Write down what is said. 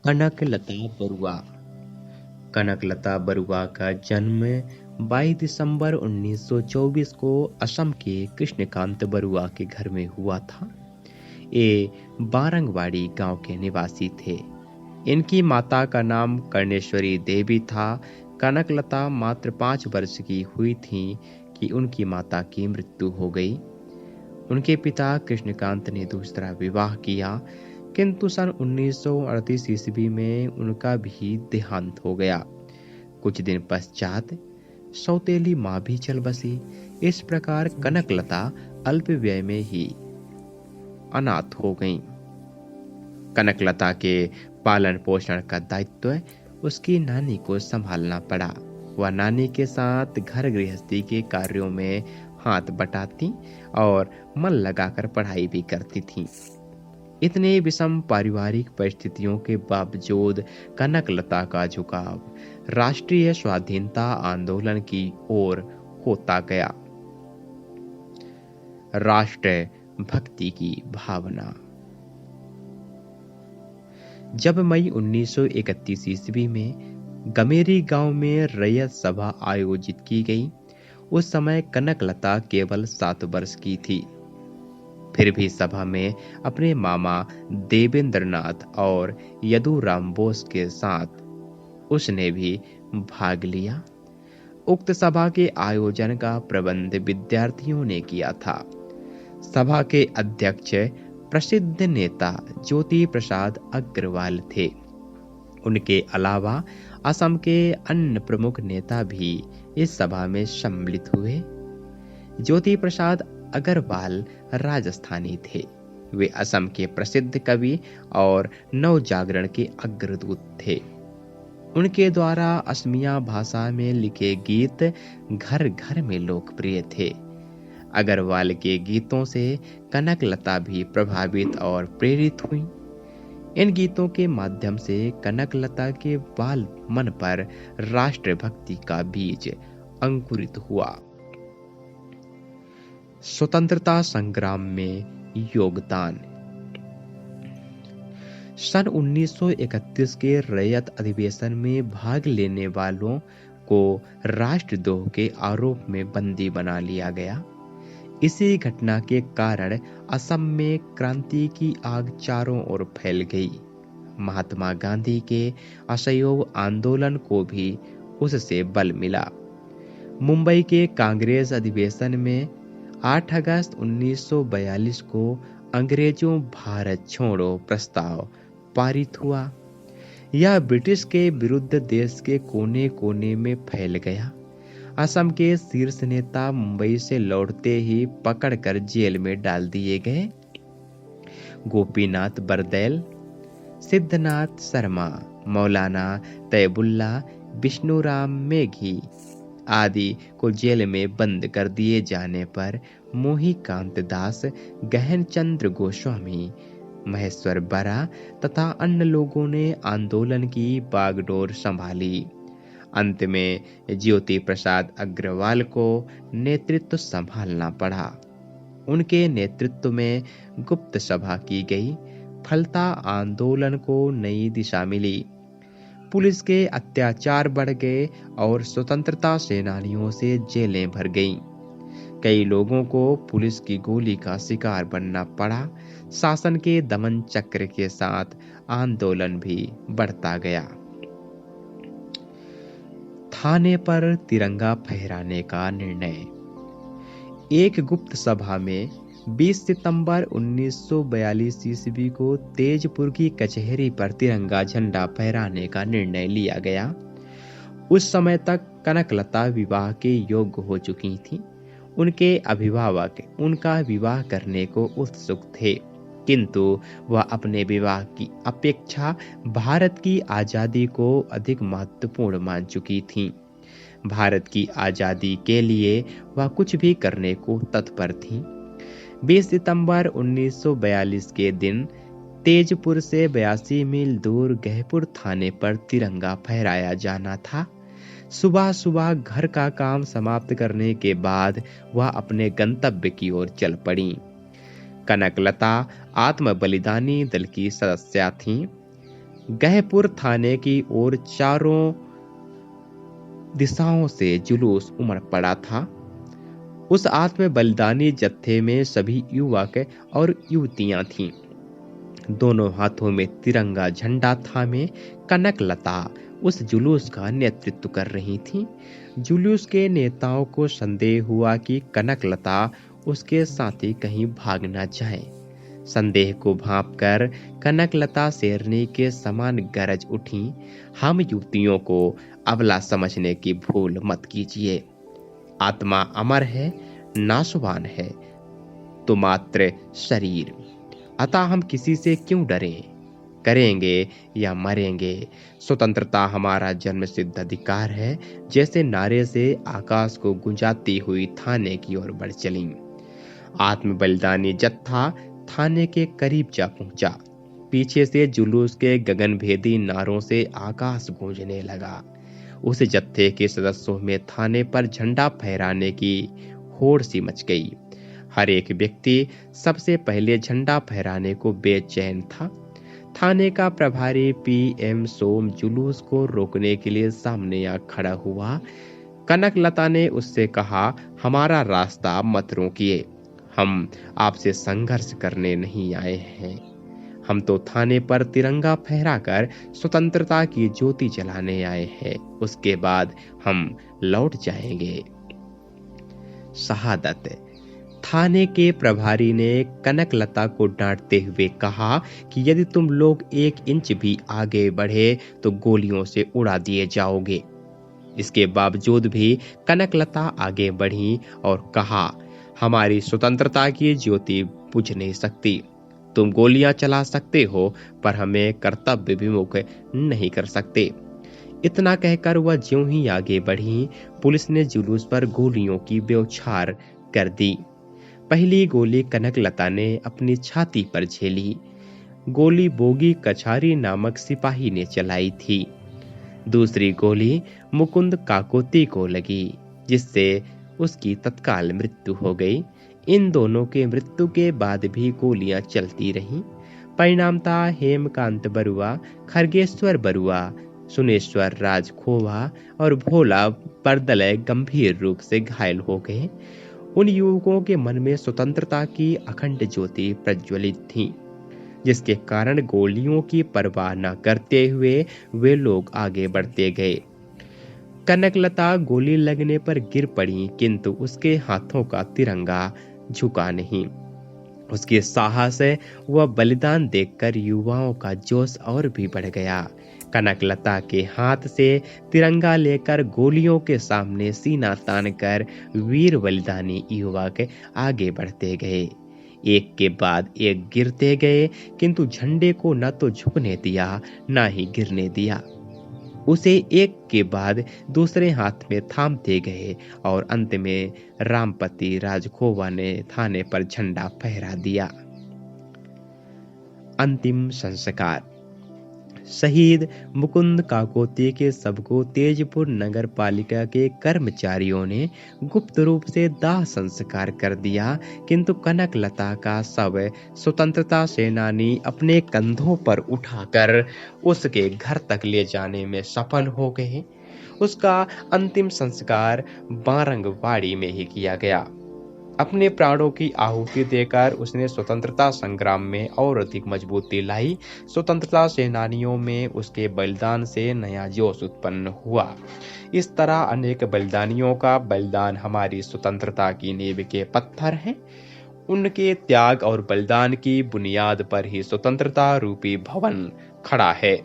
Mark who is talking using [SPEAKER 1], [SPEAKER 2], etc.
[SPEAKER 1] कनकलता बरुआ। कनकलता बरुआ का जन्म 22 दिसंबर 1924 को असम के कृष्णकांत बरुआ के घर में हुआ था। ये बारंगवाड़ी गांव के निवासी थे। इनकी माता का नाम कर्णेश्वरी देवी था। कनकलता मात्र 5 वर्ष की हुई थी कि उनकी माता की मृत्यु हो गई। उनके पिता कृष्णकांत ने दूसरा विवाह किया, किंतु सन 1938 ईस्वी में उनका भी देहांत हो गया। कुछ दिन पश्चात सौतेली माँ भी चल बसी। इस प्रकार कनकलता अल्प व्यय में ही अनाथ हो गईं। कनकलता के पालन पोषण का दायित्व उसकी नानी को संभालना पड़ा। वह नानी के साथ घर गृहस्थी के कार्यों में हाथ बटाती और मन लगाकर पढ़ाई भी करती थीं। इतने विषम पारिवारिक परिस्थितियों के बावजूद कनकलता का झुकाव राष्ट्रीय स्वाधीनता आंदोलन की ओर होता गया। राष्ट्र भक्ति की भावना। जब मई 1931 ईस्वी में गमेरी गांव में रैयत सभा आयोजित की गई, उस समय कनकलता केवल 7 वर्ष की थी। फिर भी सभा में अपने मामा देवेंद्रनाथ और यदुराम बोस के साथ उसने भी भाग लिया। उक्त सभा के आयोजन का प्रबंध विद्यार्थियों ने किया था। सभा के अध्यक्ष प्रसिद्ध नेता ज्योति प्रसाद अग्रवाल थे। उनके अलावा असम के अन्य प्रमुख नेता भी इस सभा में सम्मिलित हुए। ज्योति प्रसाद अग्रवाल राजस्थानी थे। वे असम के प्रसिद्ध कवि और नवजागरण के अग्रदूत थे। उनके द्वारा असमिया भाषा में लिखे गीत घर घर में लोकप्रिय थे। अग्रवाल के गीतों से कनकलता भी प्रभावित और प्रेरित हुई। इन गीतों के माध्यम से कनकलता के बाल मन पर राष्ट्रभक्ति का बीज अंकुरित हुआ। स्वतंत्रता संग्राम में योगदान। सन 1931 के रैयत अधिवेशन में भाग लेने वालों को राष्ट्रद्रोह के आरोप में बंदी बना लिया गया। इसी घटना के कारण असम में क्रांति की आग चारों ओर फैल गई। महात्मा गांधी के असहयोग आंदोलन को भी उससे बल मिला। मुंबई के कांग्रेस अधिवेशन में 8 अगस्त 1942 को अंग्रेजों भारत छोड़ो प्रस्ताव पारित हुआ। यह ब्रिटिश के विरुद्ध देश के कोने कोने में फैल गया। असम के शीर्ष नेता मुंबई से लौटते ही पकड़कर जेल में डाल दिए गए। गोपीनाथ बरदैल, सिद्धनाथ शर्मा, मौलाना तैयबुल्ला, विष्णुराम मेघी आदि को जेल में बंद कर दिए जाने पर मोहिकांत दास, गहनचंद्र गोस्वामी, महेश्वर बरा तथा अन्य लोगों ने आंदोलन की बागडोर संभाली। अंत में ज्योति प्रसाद अग्रवाल को नेतृत्व संभालना पड़ा। उनके नेतृत्व में गुप्त सभा की गई। फलता आंदोलन को नई दिशा मिली। पुलिस के अत्याचार बढ़ गए और स्वतंत्रता सेनानियों से जेलें भर गईं। कई लोगों को पुलिस की गोली का शिकार बनना पड़ा। शासन के दमन चक्र के साथ आंदोलन भी बढ़ता गया। थाने पर तिरंगा फहराने का निर्णय। एक गुप्त सभा में 20 सितंबर 1942 ईस्वी को तेजपुर की कचहरी पर तिरंगा झंडा फहराने का निर्णय लिया गया। उस समय तक कनकलता विवाह के योग्य हो चुकी थी। उनके अभिभावक उनका विवाह करने को उत्सुक थे, किंतु वह अपने विवाह की अपेक्षा भारत की आजादी को अधिक महत्वपूर्ण मान चुकी थीं। भारत की आजादी के लिए वह कुछ भी करने को तत्पर थीं। 20 सितंबर 1942 के दिन तेजपुर से 82 मील दूर गहपुर थाने पर तिरंगा फहराया जाना था। सुबह सुबह घर का काम समाप्त करने के बाद वह अपने गंतव्य की ओर चल पड़ी। कनकलता आत्म बलिदानी दल की सदस्य थीं। गहपुर थाने की ओर चारों दिशाओं से जुलूस उमड़ पड़ा था। उस आत्म बलिदानी जत्थे में सभी युवक और युवतियां थीं। दोनों हाथों में तिरंगा झंडा थामे कनकलता उस जुलूस का नेतृत्व कर रही थी। जुलूस के नेताओं को संदेह हुआ कि कनकलता उसके साथी कहीं भाग न जाए। संदेह को भांपकर कनकलता शेरनी के समान गरज उठी, हम युवतियों को अबला समझने की भूल मत कीजिए। आत्मा अमर है, नाशवान है तो मात्र शरीर। अतः हम किसी से क्यों डरें? करेंगे या मरेंगे, स्वतंत्रता हमारा जन्मसिद्ध अधिकार है। जैसे नारे से आकाश को गुंजाती हुई थाने की ओर बढ़ चली। आत्म बलिदानी जत्था थाने के करीब जा पहुंचा। पीछे से जुलूस के गगनभेदी नारों से आकाश गूंजने लगा। उस जत्थे के सदस्यों में थाने पर झंडा फहराने की होड़ सी मच गई। हर एक व्यक्ति सबसे पहले झंडा फहराने को बेचैन था। थाने का प्रभारी पीएम सोम जुलूस को रोकने के लिए सामने आ खड़ा हुआ। कनकलता ने उससे कहा, हमारा रास्ता मत रोकिए, हम आपसे संघर्ष करने नहीं आए हैं। हम तो थाने पर तिरंगा फहराकर स्वतंत्रता की ज्योति जलाने आए हैं। उसके बाद हम लौट जाएंगे। शहादत। थाने के प्रभारी ने कनकलता को डांटते हुए कहा कि यदि तुम लोग 1 इंच भी आगे बढ़े तो गोलियों से उड़ा दिए जाओगे। इसके बावजूद भी कनकलता आगे बढ़ी और कहा, हमारी स्वतंत्रता की ज्योति बुझ नहीं सकती। तुम गोलियां चला सकते हो पर हमें कर्तव्य विमुख नहीं कर सकते। इतना कहकर वह ज्यों ही आगे बढ़ी, पुलिस ने जुलूस पर गोलियों की बौछार कर दी। पहली गोली कनकलता ने अपनी छाती पर झेली। गोली बोगी कछारी नामक सिपाही ने चलाई थी। दूसरी गोली मुकुंद काकोती को लगी, जिससे उसकी तत्काल मृत्यु हो गई। इन दोनों के मृत्यु के बाद भी गोलियां चलती रहीं। परिणामतः हेमकांत बरुआ, खरगेश्वर बरुआ, सुनेश्वर राज खोवा और भोला परदलय गंभीर रूप से घायल हो गए। उन युवकों के मन में स्वतंत्रता की अखंड ज्योति प्रज्वलित थी, जिसके कारण गोलियों की परवाह न करते हुए वे लोग आगे बढ़ते गए। कनकलता गोली लगने पर गिर पड़ी, किंतु उसके हाथों का तिरंगा झुका नहीं। उसके साहस व बलिदान देखकर युवाओं का जोश और भी बढ़ गया। कनकलता के हाथ से तिरंगा लेकर गोलियों के सामने सीना तानकर वीर बलिदानी युवक आगे बढ़ते गए। एक के बाद एक गिरते गए, किंतु झंडे को न तो झुकने दिया न ही गिरने दिया। उसे एक के बाद दूसरे हाथ में थामते गए और अंत में रामपति राजखोवा ने थाने पर झंडा फहरा दिया। अंतिम संस्कार। शहीद मुकुंद काकोती के शव को तेजपुर नगर पालिका के कर्मचारियों ने गुप्त रूप से दाह संस्कार कर दिया, किंतु कनकलता का शव स्वतंत्रता सेनानी अपने कंधों पर उठाकर उसके घर तक ले जाने में सफल हो गए। उसका अंतिम संस्कार बारंगवाड़ी में ही किया गया। अपने प्राणों की आहुति देकर उसने स्वतंत्रता संग्राम में और अधिक मजबूती लाई। स्वतंत्रता सेनानियों में उसके बलिदान से नया जोश उत्पन्न हुआ। इस तरह अनेक बलिदानियों का बलिदान हमारी स्वतंत्रता की नींव के पत्थर हैं। उनके त्याग और बलिदान की बुनियाद पर ही स्वतंत्रता रूपी भवन खड़ा है।